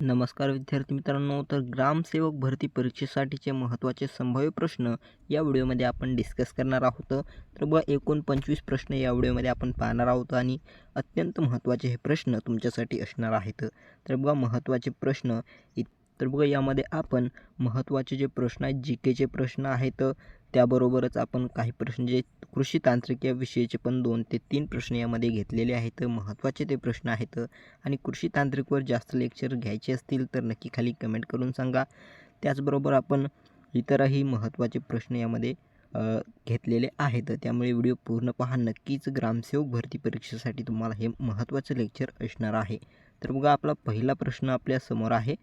नमस्कार विद्यार्थी मित्रांनो. तर ग्रामसेवक भरती परीक्षेसाठीचे महत्त्वाचे संभाव्य प्रश्न या व्हिडिओमध्ये आपण डिस्कस करणार आहोत. तर बघा, एकूण 25 प्रश्न या व्हिडिओमध्ये आपण पाहणार आहोत आणि अत्यंत महत्त्वाचे हे प्रश्न तुमच्यासाठी असणार आहेत. तर बघा, महत्त्वाचे प्रश्न तर बघा, यामध्ये आपण महत्त्वाचे जे प्रश्न आहेत, GKचे प्रश्न आहेत, त्याबरोबरच आपण काही प्रश्न जे कृषी तांत्रिक या विषयाचे पण 2 ते 3 प्रश्न यामध्ये घेतलेले आहेत. महत्त्वाचे ते प्रश्न आहेत आणि कृषी तांत्रिकवर जास्त लेक्चर घ्यायचे असतील तर नक्की खाली कमेंट करून सांगा. त्याचबरोबर आपण इतरही महत्त्वाचे प्रश्न यामध्ये घेतलेले आहेत. त्यामुळे व्हिडिओ पूर्ण पहा. नक्कीच ग्रामसेवक भरती परीक्षेसाठी तुम्हाला हे महत्त्वाचं लेक्चर असणार आहे. तर बघा, आपला पहिला प्रश्न आपल्यासमोर आहे.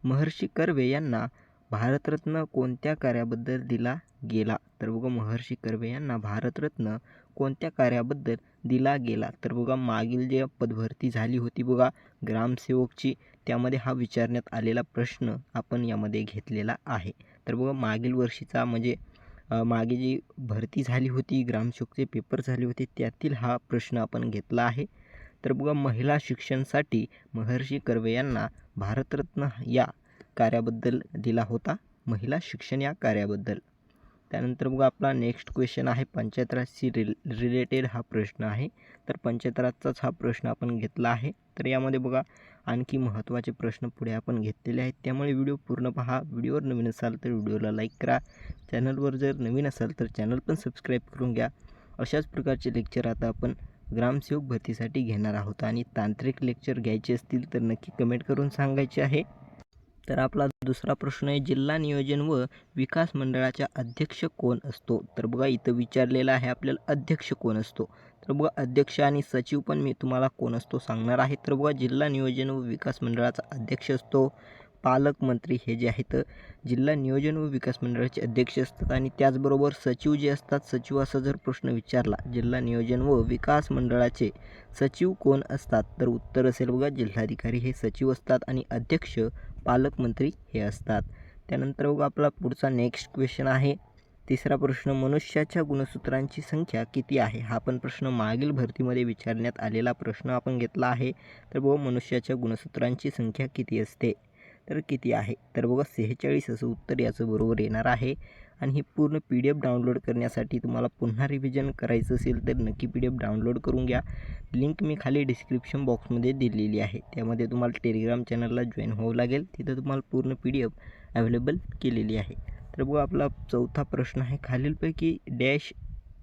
महर्षी कर्वे यांना भारतरत्न कोणत्या कार्याबद्दल दिला गेला? तर बघा, महर्षी कर्वे यांना भारतरत्न कोणत्या कार्याबद्दल दिला गेला? तर बघा, मागील जे पदभरती झाली होती बघा ग्रामसेवकची, त्यामध्ये हा विचारण्यात आलेला प्रश्न आपण यामध्ये घेतलेला आहे. तर बघा, मागील वर्षीचा म्हणजे मागे जी भरती झाली होती, ग्रामसेवकचे पेपर झाले होते, त्यातील हा प्रश्न आपण घेतला आहे. तर बघा, महिला शिक्षणासाठी महर्षी कर्वे यांना भारतरत्न या कार्याबद्दल दिला होता, महिला शिक्षण या कार्याबद्दल. त्यानंतर बघा, आपला नेक्स्ट क्वेश्चन आहे पंचायत राजशी रिलेटेड हा प्रश्न आहे. तर पंचायत राजचाच हा प्रश्न आपण घेतला आहे. तर यामध्ये बघा, आणखी महत्त्वाचे प्रश्न पुढे आपण घेतलेले आहेत. त्यामुळे व्हिडिओ पूर्ण पहा. व्हिडिओवर नवीन असाल तर व्हिडिओला लाईक करा. चॅनलवर जर नवीन असाल तर चॅनल पण सबस्क्राईब करून घ्या. अशाच प्रकारचे लेक्चर आता आपण ग्रामसेवक भरतीसाठी घेणार आहोत आणि तांत्रिक लेक्चर घ्यायचे असतील तर नक्की कमेंट करून सांगायचे आहे. तर आपला दुसरा प्रश्न आहे, जिल्हा नियोजन व विकास मंडळाचा अध्यक्ष कोण असतो? तर बघा, इथं विचारलेला आहे आपल्याला अध्यक्ष कोण असतो. तर बघा, अध्यक्ष आणि सचिव पण मी तुम्हाला कोण असतो सांगणार आहे. तर बघा, जिल्हा नियोजन व विकास मंडळाचा अध्यक्ष असतो पालकमंत्री. हे जे आहेत जिल्हा नियोजन व विकास मंडळाचे अध्यक्ष असतात. आणि त्याचबरोबर सचिव जे असतात, सचिव असा जर प्रश्न विचारला, जिल्हा नियोजन व विकास मंडळाचे सचिव कोण असतात? तर उत्तर असेल बघा, जिल्हाधिकारी हे सचिव असतात आणि अध्यक्ष पालकमंत्री हे असतात. त्यानंतर बघा, आपला पुढचा नेक्स्ट क्वेश्चन आहे. तिसरा प्रश्न, मनुष्याच्या गुणसूत्रांची संख्या किती आहे? हा पण प्रश्न मागील भरतीमध्ये विचारण्यात आलेला प्रश्न आपण घेतला आहे. तर बघा, मनुष्याच्या गुणसूत्रांची संख्या किती असते? तर किती आहे? तर बघा, 46 असं उत्तर याचं बरोबर येणार आहे. आणि ही पूर्ण PDF डाउनलोड करण्यासाठी तुम्हाला पुन्हा रिव्हिजन करायचं असेल तर नक्की PDF डाउनलोड करून घ्या. लिंक मी खाली डिस्क्रिप्शन बॉक्समध्ये दिलेली आहे. त्यामध्ये तुम्हाला टेलिग्राम चॅनलला जॉईन व्हावं लागेल. तिथं तुम्हाला पूर्ण PDF अवेलेबल केलेली आहे. तर बघा, आपला चौथा प्रश्न आहे, खालीलपैकी डॅश.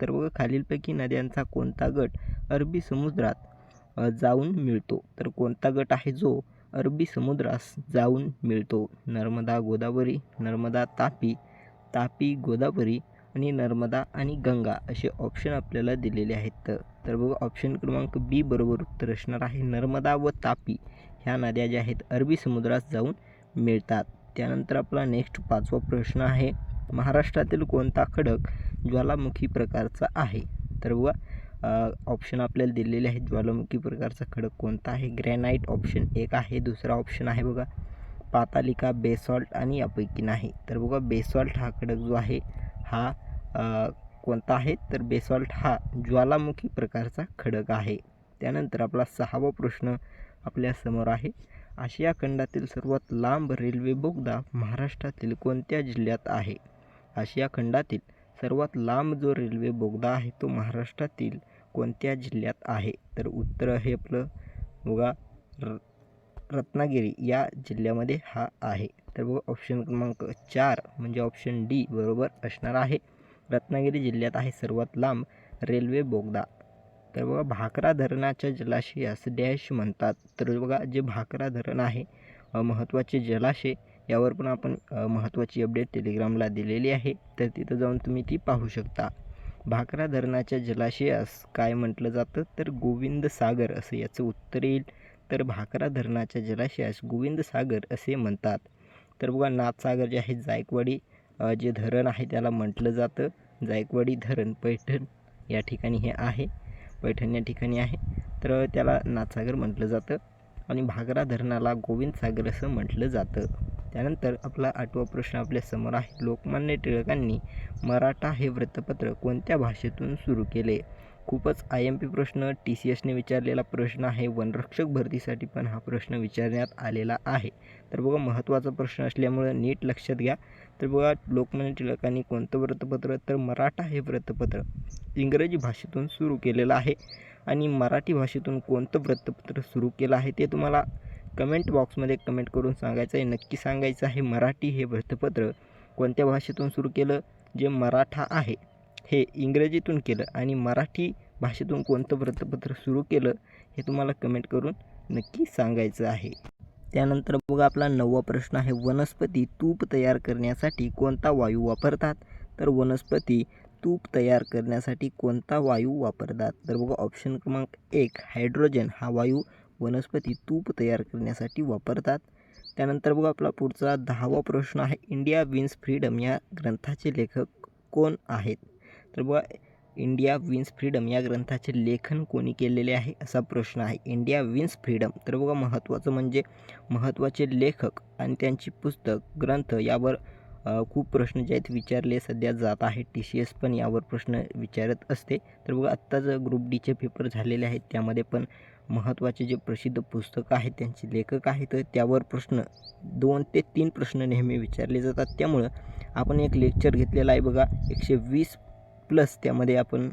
तर बघा, खालीलपैकी नद्यांचा कोणता गट अरबी समुद्रात जाऊन मिळतो? तर कोणता गट आहे जो अरबी समुद्रास जाऊन मिळतो? नर्मदा, गोदावरी, नर्मदा, तापी, तापी, गोदावरी आणि नर्मदा आणि गंगा असे ऑप्शन आपल्याला दिलेले आहेत. तर बघा, ऑप्शन क्रमांक बी बरोबर उत्तर असणार आहे. नर्मदा व तापी ह्या नद्या ज्या आहेत अरबी समुद्रात जाऊन मिळतात. त्यानंतर आपला नेक्स्ट पाचवा प्रश्न आहे, महाराष्ट्रातील कोणता खडक ज्वालामुखी प्रकारचा आहे? तर बघा, ऑप्शन आपल्याला दिलेले आहेत. ज्वालामुखी प्रकारचा खडक कोणता आहे? ग्रॅनाइट ऑप्शन 1 आहे. दुसरा ऑप्शन आहे बघा, पातालिका, बेसॉल्ट आणि यापैकी नाही. तर बघा, बेसॉल्ट हा खडक जो आहे हा कोणता आहे? तर बेसॉल्ट हा ज्वालामुखी प्रकारचा खडक आहे. त्यानंतर आपला सहावा प्रश्न आपल्यासमोर आहे, आशिया खंडातील सर्वात लांब रेल्वे बोगदा महाराष्ट्रातील कोणत्या जिल्ह्यात आहे? आशिया खंडातील सर्वात लांब जो रेल्वे बोगदा आहे तो महाराष्ट्रातील कोणत्या जिल्ह्यात आहे? तर उत्तर आहे आपलं बघा, रत्नागिरी या जिल्ह्यामध्ये हा आहे. तर बघा, ऑप्शन क्रमांक 4 म्हणजे ऑप्शन डी बरोबर असणार आहे. रत्नागिरी जिल्ह्यात आहे सर्वात लांब रेल्वे बोगदा. तर बघा, भाकरा धरणाच्या जलाशयास डॅश म्हणतात? तर बघा, जे भाकरा धरण आहे महत्त्वाचे जलाशय, यावर पण आपण महत्त्वाची अपडेट टेलिग्रामला दिलेली आहे. तर तिथं जाऊन तुम्ही ती पाहू शकता. भाकरा धरणाच्या जलाशयास काय म्हटलं जातं? तर गोविंद सागर असं याचं उत्तर येईल. तर भाकरा धरणाच्या जलाशयास गोविंद सागर असे म्हणतात. तर बघा, नाथसागर जे आहे जायकवाडी जे धरण आहे त्याला म्हटलं जातं. जायकवाडी धरण पैठण या ठिकाणी हे आहे, पैठण या ठिकाणी आहे. तर त्याला नाथसागर म्हटलं जातं आणि भाकरा धरणाला गोविंद सागर असं म्हटलं जातं. त्यानंतर आपला आठवा प्रश्न आपल्यासमोर आहे, लोकमान्य टिळकांनी मराठा हे वृत्तपत्र कोणत्या भाषेतून सुरू केले? खूपच IMP प्रश्न TCSने विचारलेला प्रश्न आहे. वनरक्षक भरतीसाठी पण हा प्रश्न विचारण्यात आलेला आहे. तर बघा महत्त्वाचा प्रश्न असल्यामुळं नीट लक्षात घ्या. तर बघा लोकमान्य टिळकांनी कोणतं वृत्तपत्र, तर मराठा हे वृत्तपत्र इंग्रजी भाषेतून सुरू केलेलं आहे. आणि मराठी भाषेतून कोणतं वृत्तपत्र सुरू केलं आहे ते तुम्हाला कमेंट बॉक्समध्ये कमेंट करून सांगायचं आहे. नक्की सांगायचं आहे मराठी हे वृत्तपत्र कोणत्या भाषेतून सुरू केलं. जे मराठा आहे हे इंग्रजीतून केलं आणि मराठी भाषेतून कोणतं वृत्तपत्र सुरू केलं हे तुम्हाला कमेंट करून नक्की सांगायचं आहे. त्यानंतर बघा आपला 9वा प्रश्न आहे. वनस्पती तूप तयार करण्यासाठी कोणता वायू वापरतात. तर वनस्पती तूप तयार करण्यासाठी कोणता वायू वापरतात. तर बघा ऑप्शन क्रमांक 1 हायड्रोजन हा वायू वनस्पती तूप तयार करण्यासाठी वापरतात. त्यानंतर बघा आपला पुढचा 10वा प्रश्न आहे. इंडिया विन्स फ्रीडम या ग्रंथाचे लेखक कोण आहेत. तर बघा इंडिया विन्स फ्रीडम या ग्रंथाचे लेखन कोणी केलेले आहे असा प्रश्न आहे. India wins freedom. तर बघा महत्त्वाचं म्हणजे महत्त्वाचे लेखक आणि त्यांची पुस्तक ग्रंथ यावर खूप प्रश्न जे आहेत विचारले सध्या जात आहेत. TCS पण यावर प्रश्न विचारत असते. तर बघा आत्ताच ग्रुप डीचे पेपर झालेले आहेत त्यामध्ये पण महत्त्वाचे जे प्रसिद्ध पुस्तकं आहेत त्यांचे लेखक आहेत त्यावर प्रश्न 2 ते 3 प्रश्न नेहमी विचारले जातात. त्यामुळं आपण एक लेक्चर घेतलेला आहे बघा 120+ त्यामध्ये आपण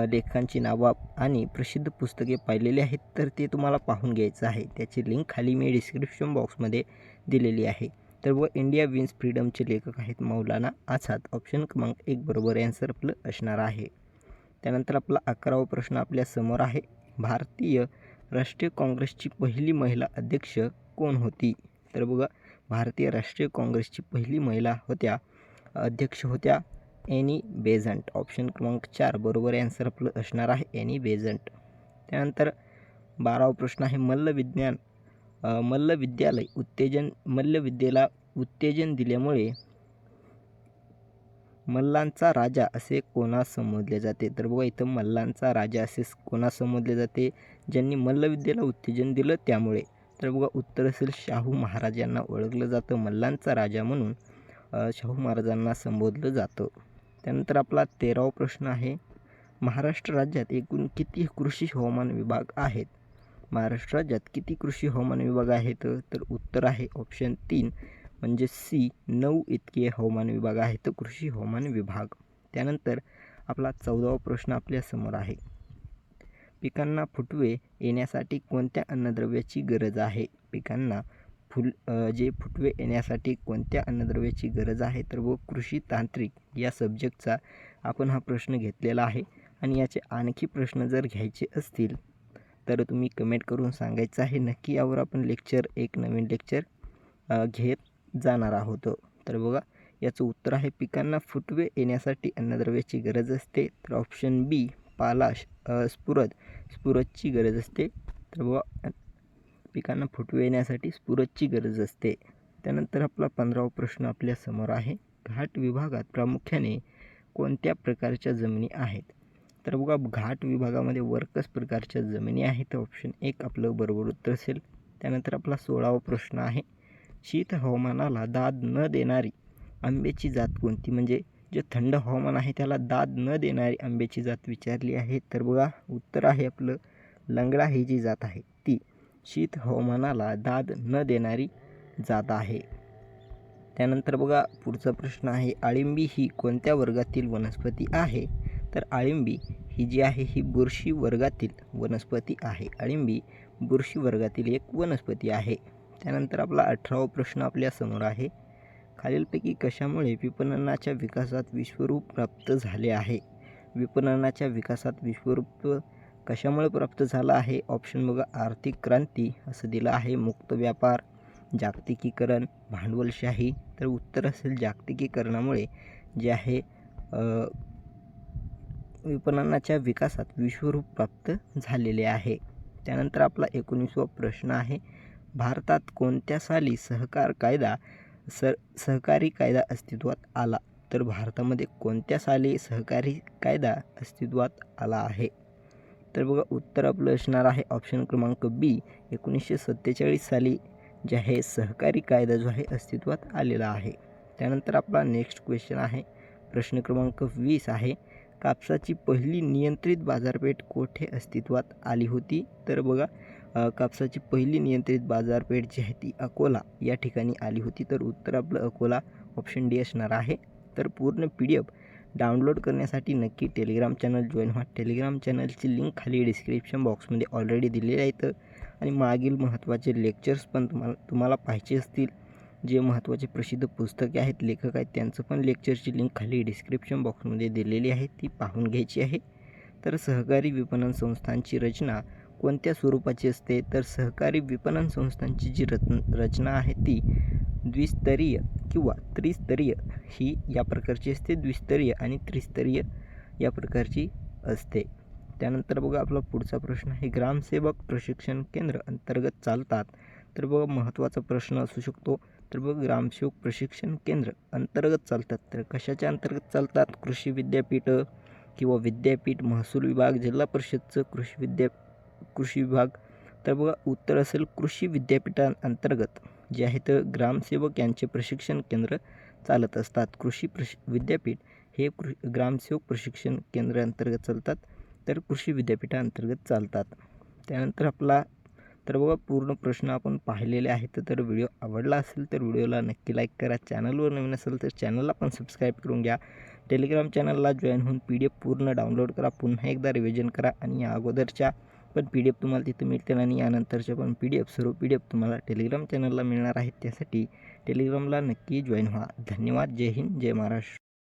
लेखकांची नावं आणि प्रसिद्ध पुस्तके पाहिलेली आहेत. तर ते तुम्हाला पाहून घ्यायचं आहे. त्याची लिंक खाली मी डिस्क्रिप्शन बॉक्समध्ये दिलेली आहे. तर व इंडिया विन्स फ्रीडमचे लेखक आहेत मौलाना आझाद. ऑप्शन क्रमांक 1 बरोबर आन्सर आपलं असणार आहे. त्यानंतर आपला 11वा प्रश्न आपल्या समोर आहे. भारतीय राष्ट्रीय काँग्रेसची पहिली महिला अध्यक्ष कोण होती. तर बघा भारतीय राष्ट्रीय काँग्रेसची पहिली महिला अध्यक्ष होत्या एनी बेझंट. ऑप्शन क्रमांक 4 बरोबर आन्सर आपलं असणार आहे एनी बेझंट. त्यानंतर 12वा प्रश्न आहे. मल्लविद्येला उत्तेजन दिल्यामुळे मल्लांचा राजा असे कोणास संबोधले जाते. तर बघा इथं मल्लांचा राजा असे कोणास संबोधले जाते. ज्यांनी मल्लविद्येला उत्तेजन दिलं त्यामुळे. तर बघा उत्तर असेल शाहू महाराजांना ओळखलं जातं. मल्लांचा राजा म्हणून शाहू महाराजांना संबोधलं जातं. त्यानंतर आपला 13वा प्रश्न आहे. महाराष्ट्र राज्यात एकूण किती कृषी हवामान विभाग आहेत. महाराष्ट्र राज्यात किती कृषी हवामान विभाग आहेत. तर उत्तर आहे ऑप्शन 3 म्हणजे C 9 इतके हवामान विभाग आहेत कृषी हवामान विभाग. त्यानंतर आपला 14वा प्रश्न आपल्यासमोर आहे. पिकांना फुटवे येण्यासाठी कोणत्या अन्नद्रव्याची गरज आहे. पिकांना फुटवे येण्यासाठी कोणत्या अन्नद्रव्याची गरज आहे. तर व कृषी तांत्रिक या सब्जेक्टचा आपण हा प्रश्न घेतलेला आहे. आणि याचे आणखी प्रश्न जर घ्यायचे असतील तर तुम्ही कमेंट करून सांगायचं आहे. नक्की यावर आपण एक नवीन लेक्चर घेत जाणार आहोत. तर बघा याचं उत्तर आहे पिकांना फुटवे येण्यासाठी अन्नद्रव्याची गरज असते. तर ऑप्शन B पालाश स्फुरदची गरज असते. तर बघा पिकांना फुटवे येण्यासाठी स्फुरदची गरज असते. त्यानंतर आपला 15वा प्रश्न आपल्यासमोर आहे. घाट विभागात प्रामुख्याने कोणत्या प्रकारच्या जमिनी आहेत. तर बघा घाट विभागामध्ये वर्कस प्रकारच्या जमिनी आहेत. ऑप्शन 1 आपलं बरोबर उत्तर असेल. त्यानंतर आपला 16वा प्रश्न आहे. शीत हवामानाला दाद न देणारी आंब्याची जात कोणती. म्हणजे जे थंड हवामान आहे त्याला दाद न देणारी आंब्याची जात विचारली आहे. तर बघा उत्तर आहे आपलं लंगडा ही जी जात आहे ती शीत हवामानाला दाद न देणारी जात आहे. त्यानंतर बघा पुढचा प्रश्न आहे. अळिंबी ही कोणत्या वर्गातील वनस्पती आहे. तर अळिंबी ही जी आहे ही बुरशी वर्गातील वनस्पती आहे. अळिंबी बुरशी वर्गातील एक वनस्पती आहे. त्यानंतर आपला 18वा प्रश्न आपल्यासमोर आहे. खालीलपैकी कशामुळे विपणनाच्या विकासात विश्वरूप प्राप्त झाले आहे. विपणनाच्या विकासात विश्वरूप कशामुळे प्राप्त झाला आहे. ऑप्शन बघा आर्थिक क्रांती असं दिलं आहे. मुक्त व्यापार, जागतिकीकरण, भांडवलशाही. तर उत्तर असेल जागतिकीकरणामुळे जे आहे विपणनाच्या विकासात विश्वरूप प्राप्त झालेले आहे. त्यानंतर आपला 19वा प्रश्न आहे. भारतात कोणत्या साली सहकारी कायदा अस्तित्वात आला. तर भारतामध्ये कोणत्या साली सहकारी कायदा अस्तित्वात आला आहे. तर बघा उत्तर आपलं असणार आहे ऑप्शन क्रमांक B 1947 साली जे आहे सहकारी कायदा जो आहे अस्तित्वात आलेला आहे. त्यानंतर आपला नेक्स्ट क्वेश्चन आहे. प्रश्न क्रमांक 20 आहे. कापसाची पहिली नियंत्रित बाजारपेठ कोठे अस्तित्वात आली होती? तर बघा कापसाची पहिली नियंत्रित बाजारपेठ जी आहे ती अकोला या ठिकाणी आली होती. तर उत्तर आपलं अकोला ऑप्शन डी असणार आहे. तर पूर्ण PDF डाउनलोड करण्यासाठी नक्की टेलिग्राम चॅनल जॉईन व्हा. टेलिग्राम चॅनलची लिंक खाली डिस्क्रिप्शन बॉक्समध्ये ऑलरेडी दिलेली आहेत आणि मागील महत्त्वाचे लेक्चर्स पण तुम्हाला पाहिजे असतील, जे महत्त्वाचे प्रसिद्ध पुस्तके आहेत, लेखक आहेत, त्यांचं पण लेक्चरची लिंक खाली डिस्क्रिप्शन बॉक्समध्ये दिलेली आहे, ती पाहून घ्यायची आहे. तर सहकारी विपणन संस्थांची रचना कोणत्या स्वरूपाची असते? तर सहकारी विपणन संस्थांची जी रचना आहे ती द्विस्तरीय किंवा त्रिस्तरीय ही या प्रकारची असते. द्विस्तरीय आणि त्रिस्तरीय या प्रकारची असते. त्यानंतर बघा आपला पुढचा प्रश्न आहे, ग्रामसेवक प्रशिक्षण केंद्र अंतर्गत चालतात. तर बघा महत्त्वाचा प्रश्न असू शकतो. तर बघा ग्रामसेवक प्रशिक्षण केंद्र अंतर्गत चालतात. तर कशाच्या अंतर्गत चालतात? कृषी विद्यापीठ किंवा विद्यापीठ, महसूल विभाग, जिल्हा परिषदचं कृषी विभाग. तर बघा उत्तर असेल कृषी विद्यापीठांतर्गत जे आहे तर ग्रामसेवक यांचे प्रशिक्षण केंद्र चालत असतात. विद्यापीठ हे ग्रामसेवक प्रशिक्षण केंद्र अंतर्गत चालतात, तर कृषी विद्यापीठांतर्गत चालतात. त्यानंतर तर बघा पूर्ण प्रश्न आपण पाहिलेले आहेत. तर व्हिडिओ आवडला असेल तर व्हिडिओला नक्की लाईक करा. चॅनलवर नवीन असेल तर चॅनलला पण सबस्क्राईब करून घ्या. टेलिग्राम चॅनलला जॉईन होऊन PDF पूर्ण डाउनलोड करा. पुन्हा एकदा रिव्हिजन करा आणि या अगोदरच्या पण PDF तुम्हाला तिथे मिळतील आणि यानंतरच्या पण सर्व PDF तुम्हाला टेलिग्राम चॅनलला मिळणार आहेत. त्यासाठी टेलिग्रामला नक्की जॉईन व्हा. धन्यवाद. जय हिंद, जय महाराष्ट्र.